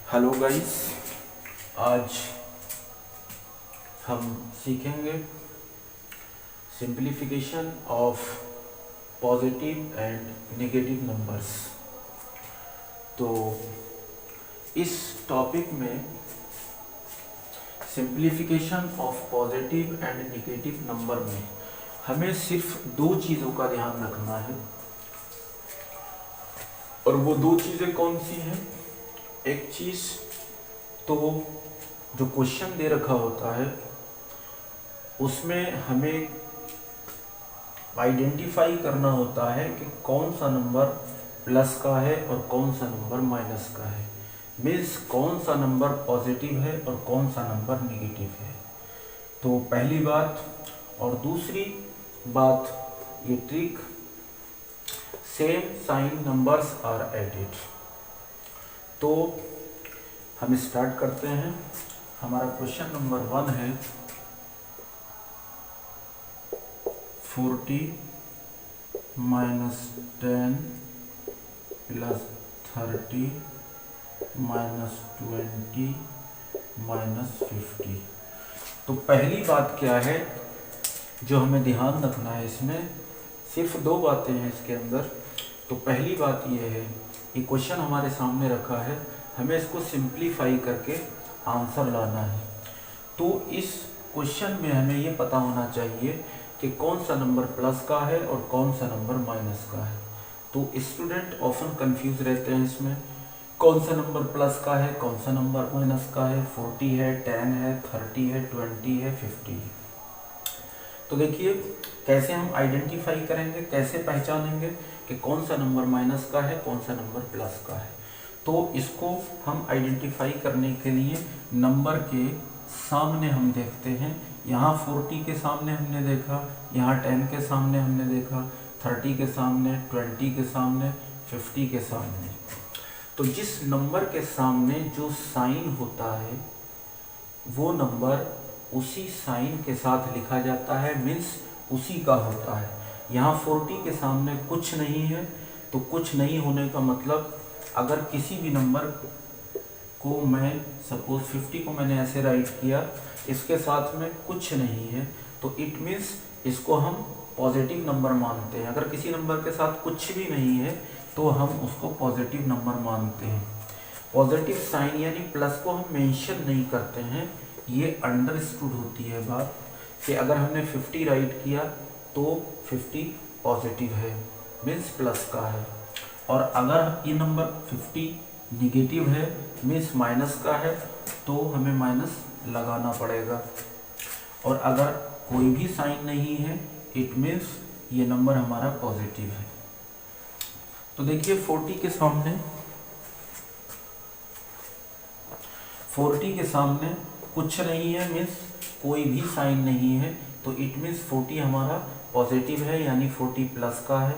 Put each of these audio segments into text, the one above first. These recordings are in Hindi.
हेलो गाइस, आज हम सीखेंगे simplification of positive and negative numbers. तो इस टॉपिक में simplification of positive and negative number में हमें सिर्फ दो चीज़ों का ध्यान रखना है, और वो दो चीज़ें कौन सी हैं। एक चीज़ तो जो क्वेश्चन दे रखा होता है उसमें हमें आइडेंटिफाई करना होता है कि कौन सा नंबर प्लस का है और कौन सा नंबर माइनस का है। मीन्स कौन सा नंबर पॉजिटिव है और कौन सा नंबर नेगेटिव है। तो पहली बात। और दूसरी बात, ये trick, same sign numbers are added. तो हम स्टार्ट करते हैं। हमारा क्वेश्चन नंबर 1 है 40 माइनस 10 प्लस 30 माइनस 20 माइनस 50। तो पहली बात क्या है जो हमें ध्यान रखना है, इसमें सिर्फ दो बातें हैं इसके अंदर। तो पहली बात यह है, ये क्वेश्चन हमारे सामने रखा है, हमें इसको सिंप्लीफाई करके आंसर लाना है। तो इस क्वेश्चन में हमें ये पता होना चाहिए कि कौन सा नंबर प्लस का है और कौन सा नंबर माइनस का है। तो स्टूडेंट ऑफन कंफ्यूज रहते हैं इसमें, कौन सा नंबर प्लस का है, कौन सा नंबर माइनस का है। 40 है, 10 है, 30 है, 20 है, 50 है। तो देखिए कैसे हम आइडेंटिफाई करेंगे, कैसे पहचानेंगे कि कौन सा नंबर माइनस का है, कौन सा नंबर प्लस का है। तो इसको हम आइडेंटिफाई करने के लिए नंबर के सामने हम देखते हैं। यहाँ 40 के सामने हमने देखा, यहाँ 10 के सामने हमने देखा, 30 के सामने, 20 के सामने, 50 के सामने। तो जिस नंबर के सामने जो साइन होता है वो नंबर उसी साइन के साथ लिखा जाता है, मीन्स उसी का होता है। यहाँ 40 के सामने कुछ नहीं है, तो कुछ नहीं होने का मतलब, अगर किसी भी नंबर को मैं सपोज 50 को मैंने ऐसे राइट किया, इसके साथ में कुछ नहीं है, तो इट मीन्स इसको हम पॉजिटिव नंबर मानते हैं। अगर किसी नंबर के साथ कुछ भी नहीं है तो हम उसको पॉजिटिव नंबर मानते हैं। पॉजिटिव साइन यानी प्लस को हम मेंशन नहीं करते हैं। ये अंडरस्टूड होती है बात कि अगर हमने 50 राइट किया तो 50 पॉजिटिव है, मीन्स प्लस का है। और अगर ये नंबर 50 निगेटिव है, मीन्स माइनस का है, तो हमें माइनस लगाना पड़ेगा। और अगर कोई भी साइन नहीं है, इट मीन्स ये नंबर हमारा पॉजिटिव है। तो देखिए 40 के सामने कुछ नहीं है, मीन्स कोई भी साइन नहीं है, तो इट मीन्स 40 हमारा पॉजिटिव है, यानी 40 प्लस का है।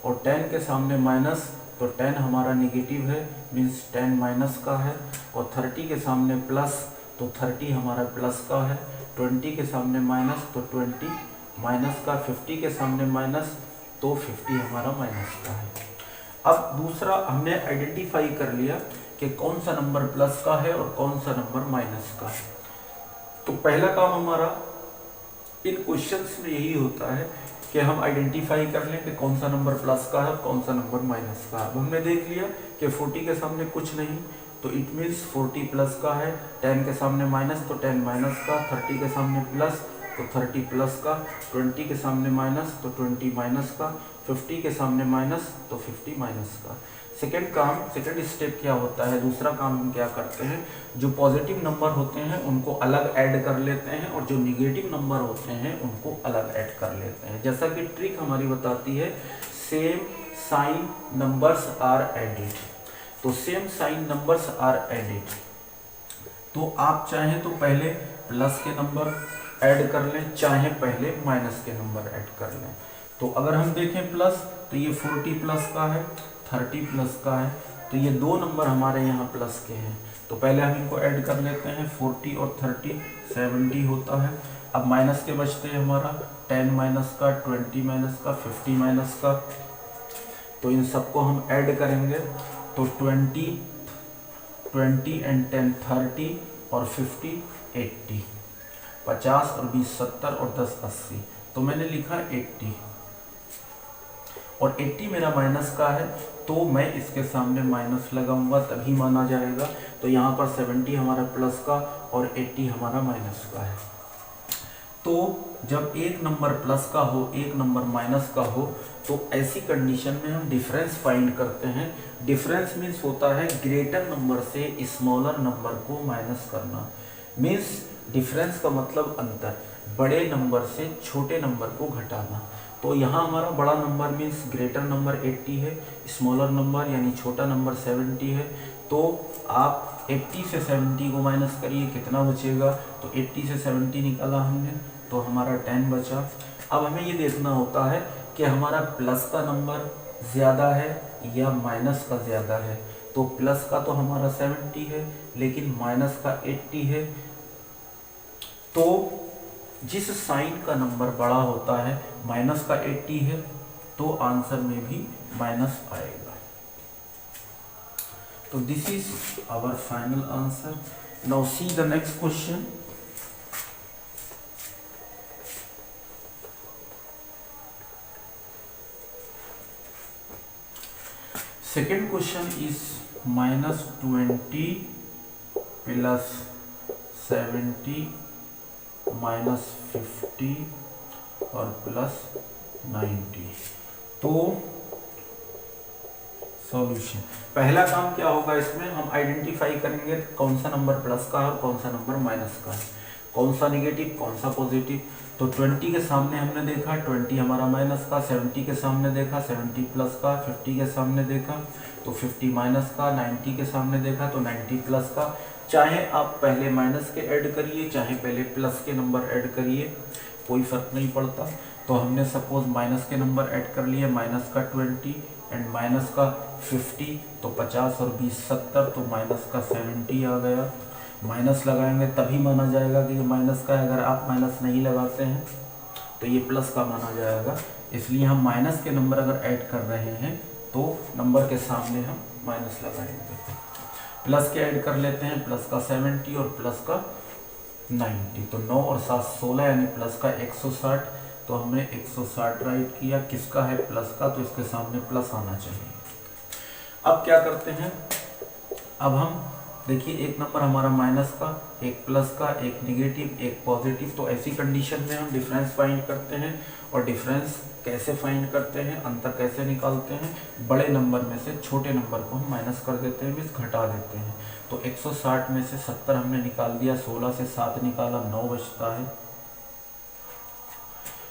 और 10 के सामने माइनस, तो 10 हमारा नेगेटिव है, मीन्स 10 माइनस का है। और 30 के सामने प्लस, तो 30 हमारा प्लस का है। 20 के सामने माइनस, तो 20 माइनस का। 50 के सामने माइनस, तो 50 हमारा माइनस का है। अब दूसरा हमने आइडेंटिफाई कर लिया कि कौन सा नंबर प्लस का है और कौन सा नंबर माइनस का है। तो पहला काम हमारा इन क्वेश्चंस में यही होता है कि हम आइडेंटिफाई कर लें कि कौन सा नंबर प्लस का है, कौन सा नंबर माइनस का है। अब हमने देख लिया कि 40 के सामने कुछ नहीं, तो इट मीन्स 40 प्लस का है। 10 के सामने माइनस, तो 10 माइनस का। 30 के सामने प्लस, तो 30 प्लस का। 20 के सामने माइनस, तो 20 माइनस का। 50 के सामने माइनस, तो 50 माइनस का। सेकंड स्टेप क्या होता है, दूसरा काम हम क्या करते हैं, जो पॉजिटिव नंबर होते हैं उनको अलग ऐड कर लेते हैं, और जो निगेटिव नंबर होते हैं उनको अलग ऐड कर लेते हैं। जैसा कि ट्रिक हमारी बताती है, same sign numbers are added. तो same sign numbers are added, तो आप चाहें तो पहले प्लस के नंबर ऐड कर लें, चाहे पहले माइनस के नंबर ऐड कर लें। तो अगर हम देखें प्लस, तो ये 40 प्लस का है, 30 प्लस का है, तो ये दो नंबर हमारे यहाँ प्लस के हैं। तो पहले हम इनको ऐड कर लेते हैं, 40 और 30 70 होता है। अब माइनस के बचते हैं हमारा 10 माइनस का, 20 माइनस का, 50 माइनस का। तो इन सबको हम ऐड करेंगे, तो 20 20 एंड 10 30 और 50 80, 50 और 20 70 और 10 80। तो मैंने लिखा 80 और 80 मेरा माइनस का है, तो मैं इसके सामने माइनस लगाऊंगा तभी माना जाएगा। तो यहाँ पर 70 हमारा प्लस का और 80 हमारा माइनस का है। तो जब एक नंबर प्लस का हो एक नंबर माइनस का हो तो ऐसी कंडीशन में हम डिफरेंस फाइंड करते हैं। डिफरेंस मीन्स होता है ग्रेटर नंबर से स्मॉलर नंबर को माइनस करना। मीन्स डिफरेंस का मतलब अंतर, बड़े नंबर से छोटे नंबर को घटाना। तो यहाँ हमारा बड़ा नंबर मीन्स ग्रेटर नंबर 80 है, स्मॉलर नंबर यानी छोटा नंबर 70 है। तो आप 80 से 70 को माइनस करिए, कितना बचेगा? तो 80 से 70 निकाला हमने तो हमारा 10 बचा। अब हमें ये देखना होता है कि हमारा प्लस का नंबर ज़्यादा है या माइनस का ज़्यादा है। तो प्लस का तो हमारा 70 है लेकिन माइनस का 80 है। तो जिस साइन का नंबर बड़ा होता है, माइनस का 80 है, तो आंसर में भी माइनस आएगा। तो this is our final answer. Now see the next question. Second question is -20 plus 70 -50 और प्लस 90। तो सॉल्यूशन, पहला काम क्या होगा, इसमें हम आइडेंटिफाई करेंगे कौन सा नंबर प्लस का है और कौन सा नंबर माइनस का है, कौन सा निगेटिव कौन सा पॉजिटिव। तो 20 के सामने हमने देखा 20 हमारा माइनस का, 70 के सामने देखा 70 प्लस का, 50 के सामने देखा तो 50 माइनस का, 90 के सामने देखा तो 90 प्लस का। चाहे आप पहले माइनस के ऐड करिए चाहे पहले प्लस के नंबर ऐड करिए, कोई फर्क नहीं पड़ता। तो हमने सपोज माइनस के नंबर ऐड कर लिए, माइनस का 20 एंड माइनस का 50, तो 50 और 20 70, तो माइनस का 70 आ गया। माइनस लगाएंगे तभी माना जाएगा कि ये माइनस का है, अगर आप माइनस नहीं लगाते हैं तो ये प्लस का माना जाएगा। इसलिए हम माइनस के नंबर अगर ऐड कर रहे हैं तो नंबर के सामने हम माइनस लगाएंगे। प्लस के ऐड कर लेते हैं, प्लस का 70 और प्लस का 90, तो 9 और 7 16 यानी प्लस का 160। तो हमने 160 राइट किया, किसका है? प्लस का, तो इसके सामने प्लस आना चाहिए। अब क्या करते हैं, अब हम देखिए एक नंबर हमारा माइनस का, एक प्लस का, एक निगेटिव, एक पॉजिटिव। तो ऐसी कंडीशन में हम डिफरेंस फाइंड करते हैं। और डिफरेंस कैसे फाइंड करते हैं, अंतर कैसे निकालते हैं? बड़े नंबर में से छोटे नंबर को हम माइनस कर देते हैं, मीन्स घटा देते हैं। तो 160 में से 70 हमने निकाल दिया, 16 से 7 निकाला 9 बचता है,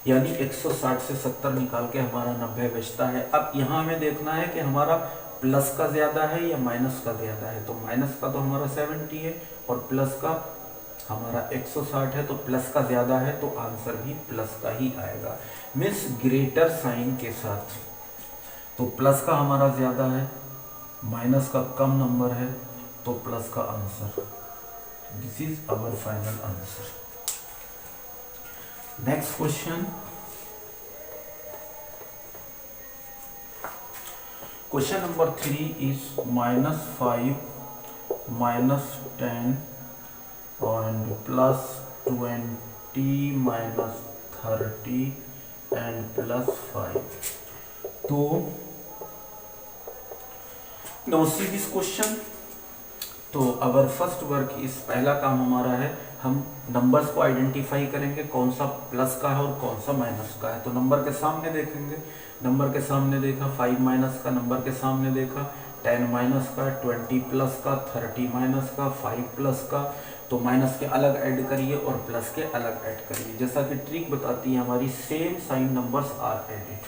यानी 160 से 70 निकाल के हमारा 90 बचता है। अब यहाँ हमें देखना है कि हमारा प्लस का ज़्यादा है या माइनस का ज़्यादा है। तो माइनस का तो हमारा 70 है और प्लस का हमारा 160 है, तो प्लस का ज़्यादा है तो आंसर भी प्लस का ही आएगा, मीन्स ग्रेटर साइन के साथ। तो प्लस का हमारा ज़्यादा है, माइनस का कम नंबर है, तो प्लस का answer. This is our final answer. Next question, question number 3 is -5 -10 and +20 -30 and +5। तो now see this question। तो अवर फर्स्ट वर्क इस पहला काम हमारा है, हम नंबर्स को आइडेंटिफाई करेंगे कौन सा प्लस का है और कौन सा माइनस का है। तो नंबर के सामने देखेंगे, नंबर के सामने देखा 5 माइनस का, नंबर के सामने देखा 10 माइनस का, 20 प्लस का, 30 माइनस का, 5 प्लस का। तो माइनस के अलग ऐड करिए और प्लस के अलग ऐड करिए, जैसा कि ट्रिक बताती है हमारी, same sign numbers are added.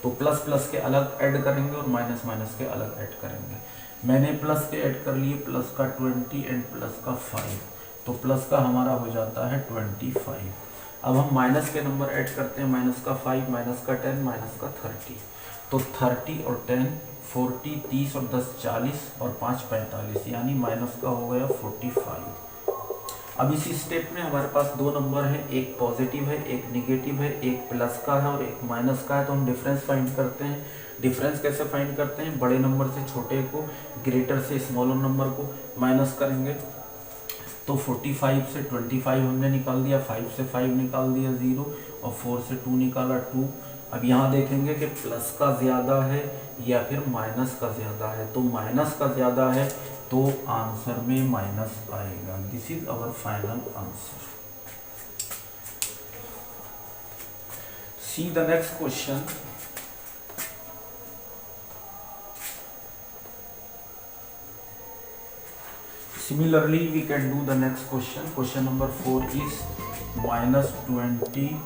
तो प्लस प्लस के अलग ऐड करेंगे और माइनस माइनस के अलग ऐड करेंगे। मैंने प्लस के ऐड कर लिए, प्लस का 20 एंड प्लस का 5, तो प्लस का हमारा हो जाता है 25। अब हम माइनस के नंबर ऐड करते हैं, माइनस का 5, माइनस का 10, माइनस का 30। तो 30 और 10 40, 30 और 10 40 और 5 45, यानी माइनस का हो गया 45। अब इसी स्टेप में हमारे पास दो नंबर हैं, एक पॉजिटिव है एक निगेटिव है, एक प्लस का है और एक माइनस का है। तो हम डिफरेंस फाइंड करते हैं। डिफरेंस कैसे फाइंड करते हैं, बड़े नंबर से छोटे को, ग्रेटर से स्मॉलर नंबर को माइनस करेंगे। तो 45 से 25 हमने निकाल दिया, 5 से 5 निकाल दिया 0, और 4 से 2 निकाला 2। अब यहाँ देखेंगे कि प्लस का ज़्यादा है या फिर माइनस का ज़्यादा है, तो माइनस का ज़्यादा है तो आंसर में माइनस आएगा। This is our final answer. See the next question. Similarly, we can do the next question. Question number 4 is minus 20,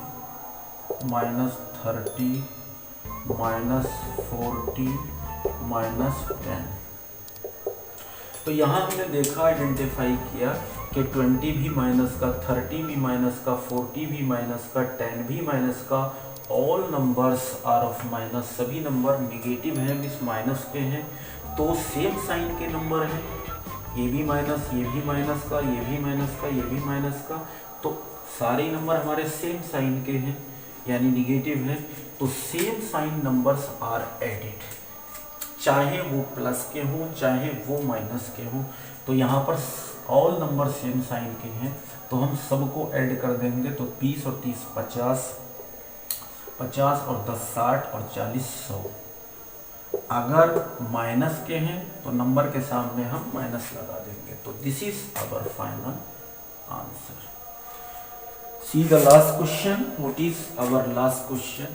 minus 30, minus 40, minus 10। तो यहाँ हमने देखा, आइडेंटिफाई किया कि 20 भी माइनस का, 30 भी माइनस का, 40 भी माइनस का, 10 भी माइनस का, all numbers are of minus. सभी नंबर निगेटिव हैं, मीन्स माइनस के हैं। तो सेम साइन के नंबर हैं, ये भी माइनस, ये भी माइनस का, ये भी माइनस का, ये भी माइनस का, तो सारे नंबर हमारे सेम साइन के हैं यानी निगेटिव हैं। तो same sign numbers are added, चाहे वो प्लस के हों चाहे वो माइनस के हों। तो यहाँ पर ऑल नंबर सेम साइन के हैं, तो हम सबको ऐड कर देंगे। तो 30 और 30 50, 50 और 10 60 और 40 100। अगर माइनस के हैं तो नंबर के सामने हम माइनस लगा देंगे। तो this is our final answer. See the last question. What is our last question?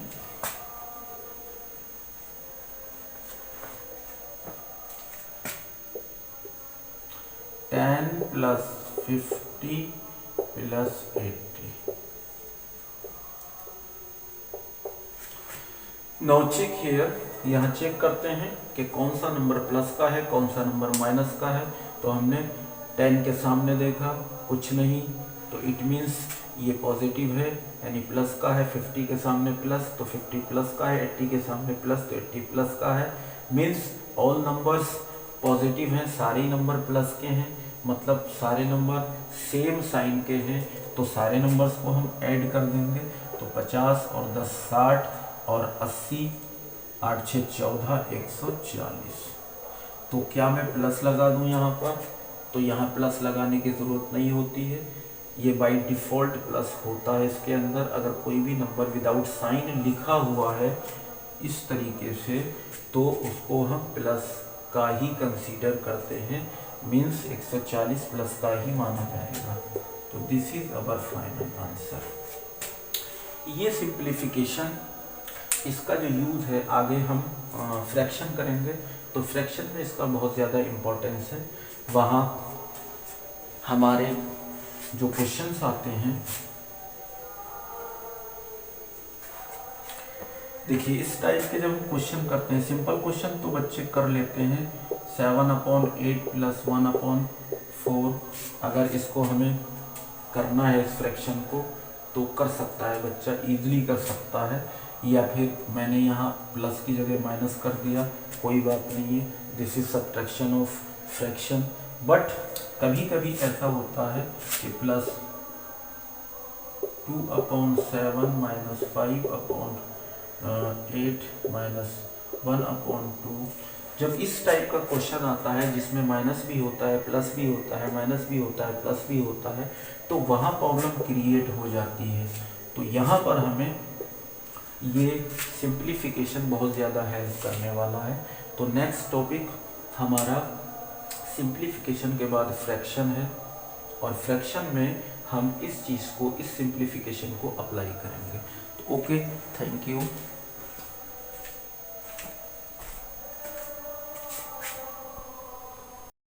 Ten plus 50 plus 80। Now check here. यहाँ चेक करते हैं कि कौन सा नंबर प्लस का है, कौन सा नंबर माइनस का है। तो हमने 10 के सामने देखा कुछ नहीं, तो इट मीन्स ये पॉजिटिव है यानी प्लस का है। 50 के सामने प्लस, तो 50 प्लस का है। 80 के सामने प्लस, तो 80 प्लस का है। मीन्स ऑल नंबर्स पॉजिटिव हैं, सारे नंबर प्लस के हैं, मतलब सारे नंबर सेम साइन के हैं। तो सारे नंबर्स को हम ऐड कर देंगे। तो 50 और 10 60 और 80, 8 6 14 140। तो क्या मैं प्लस लगा दूं यहाँ पर? तो यहाँ प्लस लगाने की ज़रूरत नहीं होती है, ये बाय डिफ़ॉल्ट प्लस होता है इसके अंदर। अगर कोई भी नंबर विदाउट साइन लिखा हुआ है इस तरीके से, तो उसको हम प्लस का ही कंसीडर करते हैं, मीन्स 140 प्लस का ही माना जाएगा। तो this is our final answer. ये सिंप्लीफिकेशन, इसका जो यूज़ है आगे हम फ्रैक्शन करेंगे, तो फ्रैक्शन में इसका बहुत ज़्यादा इम्पोर्टेंस है। वहाँ हमारे जो क्वेश्चंस आते हैं, देखिए इस टाइप के जब हम क्वेश्चन करते हैं, सिंपल क्वेश्चन तो बच्चे कर लेते हैं। 7/8 प्लस 1/4, अगर इसको हमें करना है इस फ्रैक्शन को तो कर सकता है बच्चा, इजीली कर सकता है। या फिर मैंने यहाँ प्लस की जगह माइनस कर दिया, कोई बात नहीं है, this is subtraction of fraction. But कभी कभी ऐसा होता है कि प्लस 2/7 माइनस 5/8 माइनस 1/2, जब इस टाइप का क्वेश्चन आता है जिसमें माइनस भी होता है, प्लस भी होता है, माइनस भी होता है, प्लस भी होता है, तो वहाँ प्रॉब्लम क्रिएट हो जाती है। तो यहाँ पर हमें ये सिंप्लीफिकेशन बहुत ज़्यादा हेल्प करने वाला है। तो नेक्स्ट टॉपिक हमारा सिंप्लीफिकेशन के बाद फ्रैक्शन है, और फ्रैक्शन में हम इस चीज़ को, इस सिंप्लीफिकेशन को अप्लाई करेंगे। तो ओके, थैंक यू।